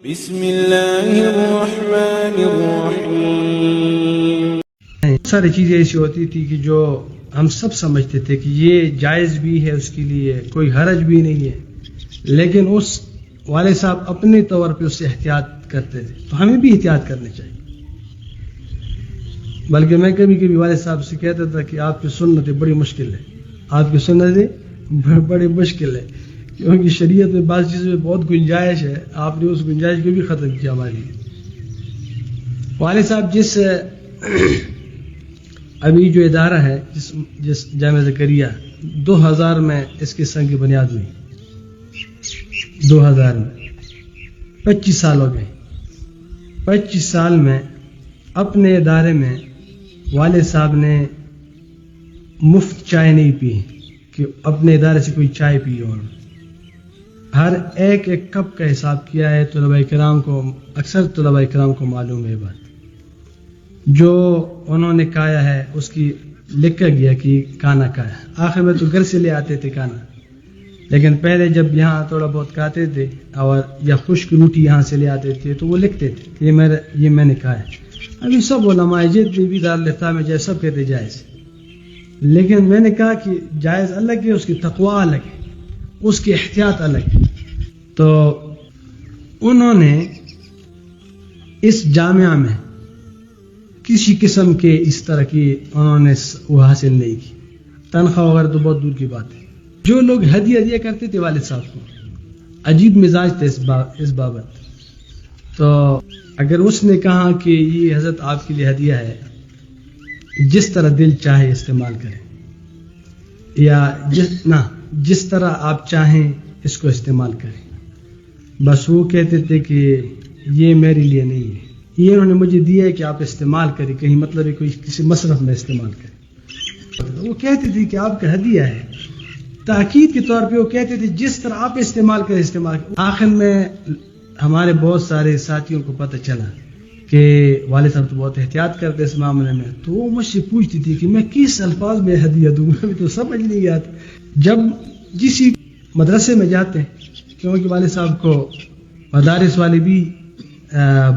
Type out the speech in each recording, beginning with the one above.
بسم اللہ الرحمن الرحیم. ساری چیزیں ایسی ہوتی تھی کہ جو ہم سب سمجھتے تھے کہ یہ جائز بھی ہے، اس کے لیے کوئی حرج بھی نہیں ہے، لیکن اس والد صاحب اپنے طور پہ اس سے احتیاط کرتے تھے، تو ہمیں بھی احتیاط کرنی چاہیے. بلکہ میں کبھی کبھی والد صاحب سے کہتا تھا کہ آپ کی سنت بڑی مشکل ہے، آپ کی سنت بڑی مشکل ہے، کیونکہ شریعت میں بعض چیزوں میں بہت گنجائش ہے، آپ نے اس گنجائش کو بھی ختم کیا ہمارے لیے. والد صاحب جس ابھی جو ادارہ ہے، جس جامعہ زکریا 2000 میں اس کی سنگ کی بنیاد ہوئی، 2000 میں 25 سال ہو گئے. 25 سال میں اپنے ادارے میں والد صاحب نے مفت چائے نہیں پی کہ اپنے ادارے سے کوئی چائے پی، اور ہر ایک کپ کا حساب کیا ہے. طلباء کرام کو، اکثر طلباء کرام کو معلوم ہے بات، جو انہوں نے کھایا ہے اس کی لکھا گیا کہ کھانا کھایا. آخر میں تو گھر سے لے آتے تھے کھانا، لیکن پہلے جب یہاں تھوڑا بہت کھاتے تھے اور یا خشک روٹی یہاں سے لے آتے تھے تو وہ لکھتے تھے یہ میں نے کھایا. ابھی سب علماء جتنے بھی دارالفتہ میں جائے سب کہتے جائز، لیکن میں نے کہا کہ جائز الگ ہے، اس کی تقوی الگ ہے، اس کی احتیاط الگ ہے. تو انہوں نے اس جامعہ میں کسی قسم کے اس طرح کی انہوں نے وہ حاصل نہیں کی، تنخواہ وغیرہ تو بہت دور کی بات ہے. جو لوگ ہدیہ دیا کرتے تھے والد صاحب کو، عجیب مزاج تھے اس بابت. تو اگر اس نے کہا کہ یہ حضرت آپ کے لیے ہدیہ ہے، جس طرح دل چاہے استعمال کریں، یا جس طرح آپ چاہیں اس کو استعمال کریں. بس وہ کہتے تھے کہ یہ میرے لیے نہیں ہے، یہ انہوں نے مجھے دیا ہے کہ آپ استعمال کریں، کہیں مطلب ہے کوئی کسی مصرف میں استعمال کریں. وہ کہتے تھے کہ آپ کا ہدیہ ہے، تاکید کے طور پہ وہ کہتے تھے جس طرح آپ استعمال کریں استعمال کریں. آخر میں ہمارے بہت سارے ساتھیوں کو پتہ چلا کہ والد صاحب تو بہت احتیاط کرتے اس معاملے میں. تو وہ مجھ سے پوچھتی تھی کہ میں کس الفاظ میں ہدیہ دوں، میں تو سمجھ نہیں آتا. جب کسی مدرسے میں جاتے ہیں، کیونکہ والد صاحب کو مدارس والے بھی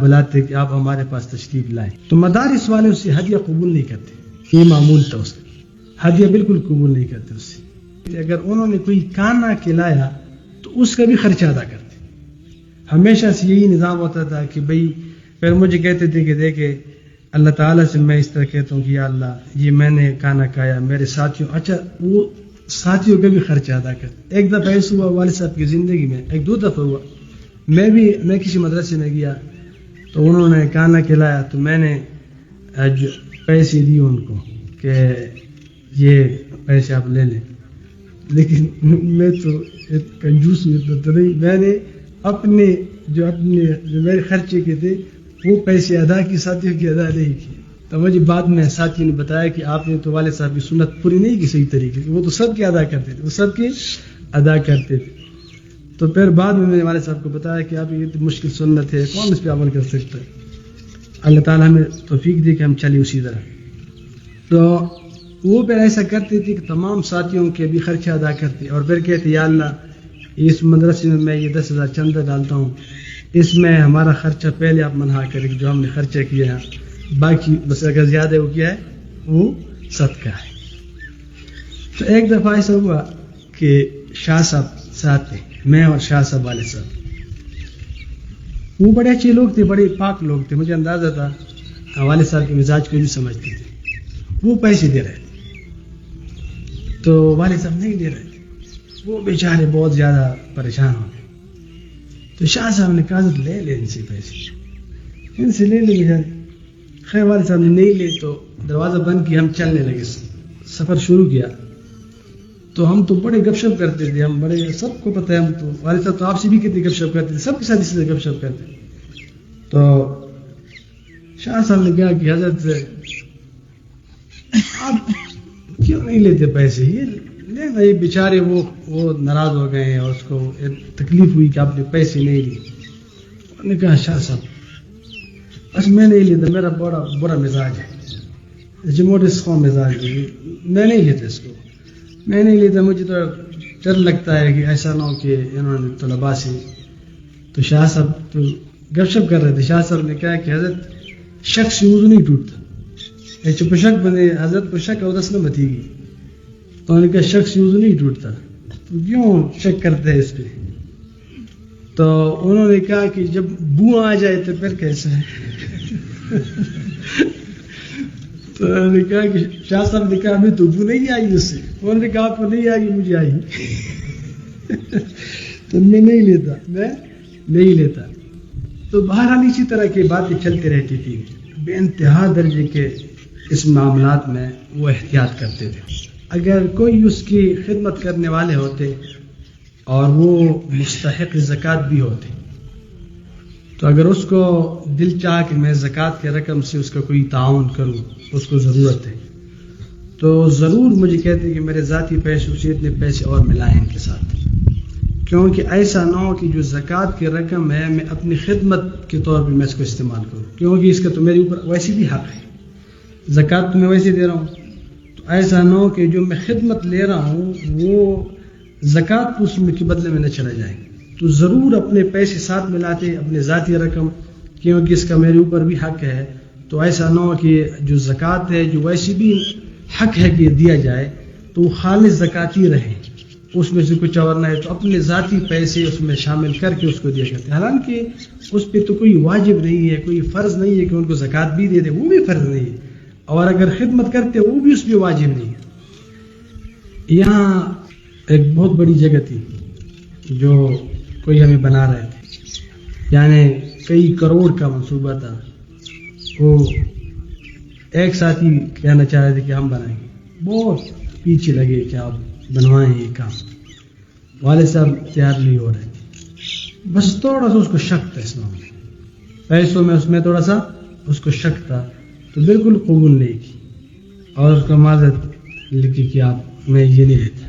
بلاتے کہ آپ ہمارے پاس تشریف لائیں، تو مدارس والے اس سے ہدیہ قبول نہیں کرتے. یہ معمول تھا اس کا، ہدیہ بالکل قبول نہیں کرتے اس سے. اگر انہوں نے کوئی کھانا کھلایا تو اس کا بھی خرچہ ادا کرتے. ہمیشہ سے یہی نظام ہوتا تھا کہ بھئی، پھر مجھے کہتے تھے کہ دیکھے اللہ تعالیٰ سے میں اس طرح کہتا ہوں کہ یا اللہ یہ میں نے کھانا کھایا، میرے ساتھیوں، اچھا وہ ساتھیوں کا بھی خرچہ ادا کرتے. ایک دفعہ ایسا ہوا والد صاحب کی زندگی میں، ایک دو دفعہ ہوا، میں کسی مدرسے میں گیا تو انہوں نے کھانا کھلایا، تو میں نے پیسے دیے ان کو کہ یہ پیسے آپ لے لیں. لیکن میں تو کنجوس تو نہیں، میں نے اپنے جو میرے خرچے کے تھے وہ پیسے ادا کی، ساتھیوں کی ادا نہیں کی. تو مجھے بعد میں ساتھی نے بتایا کہ آپ نے تو والد صاحب کی سنت پوری نہیں کی صحیح طریقے سے، وہ تو سب کے ادا کرتے تھے، وہ سب کے ادا کرتے تھے. تو پھر بعد میں نے والد صاحب کو بتایا کہ آپ یہ تو مشکل سنت ہے، کون اس پہ عمل کر سکتا ہے. اللہ تعالیٰ ہمیں توفیق دے کہ ہم چلے اسی طرح. تو وہ پھر ایسا کرتے تھے کہ تمام ساتھیوں کے بھی خرچہ ادا کرتے، اور پھر کہتے یا اللہ اس مدرسے میں یہ 10,000 چندہ ڈالتا ہوں، اس میں ہمارا خرچہ پہلے آپ منہا کریں جو ہم نے خرچہ کیا ہے، باقی بس اگر زیادہ وہ کیا ہے وہ صدقہ ہے. تو ایک دفعہ ایسا ہوا کہ شاہ صاحب ساتھ تھے، میں اور شاہ صاحب والد صاحب. وہ بڑے اچھے لوگ تھے، بڑے پاک لوگ تھے، مجھے اندازہ تھا والد صاحب کے مزاج کو بھی سمجھتے تھے. وہ پیسے دے رہے تھے تو والد صاحب نہیں دے رہے تھے، وہ بیچارے بہت زیادہ پریشان ہو گئے. تو شاہ صاحب نے کہا لے لے ان سے پیسے، ان سے لے لے بیچارے. خیر والد صاحب نے نہیں لے تو دروازہ بند کیا، ہم چلنے لگے، سفر شروع کیا. تو ہم تو بڑے گپ شپ کرتے تھے، ہم بڑے، سب کو پتہ ہے، ہم تو والد صاحب تو آپ سے بھی کتنی گپ شپ کرتے تھے، سب کے ساتھ اسی سے گپ شپ کرتے. تو شاہ صاحب نے کہا کہ حضرت آپ کیوں نہیں لیتے پیسے، یہ لینا، یہ بیچارے وہ ناراض ہو گئے ہیں اور اس کو تکلیف ہوئی کہ آپ نے پیسے نہیں لیے. انہوں نے کہا شاہ صاحب بس میں نہیں لیتا، میرا بڑا برا مزاج ہے، جموٹس قوم مزاج ہے، میں نہیں لیتا اس کو، میں نہیں لیتا. مجھے تو ڈر لگتا ہے کہ ایسا نہ ہو کہ انہوں نے طلباء سے. تو شاہ صاحب تو گپ شپ کر رہے تھے. شاہ صاحب نے کہا کہ حضرت شک سے وضو نہیں ٹوٹتا. چپ شک بنے حضرت کو شک اور دس نہ بتی گی. تو انہوں نے کہا شک سے وضو نہیں ٹوٹتا, تو کیوں شک کرتے ہیں اس پہ؟ تو انہوں نے کہا کہ جب بو آ جائے تو پھر کیسے ہے. تو انہوں نے کہا کہ شاہ صاحب نے کہا ہمیں تو بو نہیں آئی اس سے. انہوں نے کہا آپ کو نہیں آئی, مجھے آئی. تو میں نہیں لیتا. تو بہرحال اسی طرح کی باتیں چلتی رہتی تھی. بے انتہا درجے کے اس معاملات میں وہ احتیاط کرتے تھے. اگر کوئی اس کی خدمت کرنے والے ہوتے اور وہ مستحق زکوٰۃ بھی ہوتے, تو اگر اس کو دل چاہ کہ میں زکوٰۃ کے رقم سے اس کا کوئی تعاون کروں, اس کو ضرورت ہے, تو ضرور مجھے کہتے کہ میرے ذاتی پیسے اسے اتنے پیسے اور ملائیں ان کے ساتھ. کیونکہ ایسا نہ ہو کہ جو زکوٰۃ کی رقم ہے میں اپنی خدمت کے طور پہ میں اس کو استعمال کروں, کیونکہ اس کا تو میرے اوپر ویسے بھی حق ہے, زکوٰۃ تو میں ویسے دے رہا ہوں. تو ایسا نہ ہو کہ جو میں خدمت لے رہا ہوں وہ زکوٰۃ اس میں کے بدلے میں نہ چلا جائے. تو ضرور اپنے پیسے ساتھ ملاتے, اپنے ذاتی رقم, کیونکہ اس کا میرے اوپر بھی حق ہے. تو ایسا نہ ہو کہ جو زکوٰۃ ہے جو ویسے بھی حق ہے کہ دیا جائے تو وہ خالص زکوٰتی رہے, اس میں سے کچھ اور نہ ہے. تو اپنے ذاتی پیسے اس میں شامل کر کے اس کو دیا کرتے. حالانکہ اس پہ تو کوئی واجب نہیں ہے, کوئی فرض نہیں ہے کہ ان کو زکوٰۃ بھی دے دے, وہ بھی فرض نہیں ہے. اور اگر خدمت کرتے وہ بھی اس پہ واجب نہیں ہے. یہاں ایک بہت بڑی جگہ تھی جو کوئی ہمیں بنا رہے تھے, یعنی کئی کروڑ کا منصوبہ تھا. وہ ایک ساتھی کہنا چاہ رہے تھے کہ ہم بنائیں گے, بہت پیچھے لگے کہ آپ بنوائیں یہ کام. والد صاحب تیار نہیں ہو رہے, بس تھوڑا سا اس کو شک تھا, اس میں پیسوں میں اس میں تھوڑا سا اس کو شک تھا, تو بالکل قبول نہیں کی اور اس کو معذرت لکھی کہ آپ میں یہ نہیں لیتا.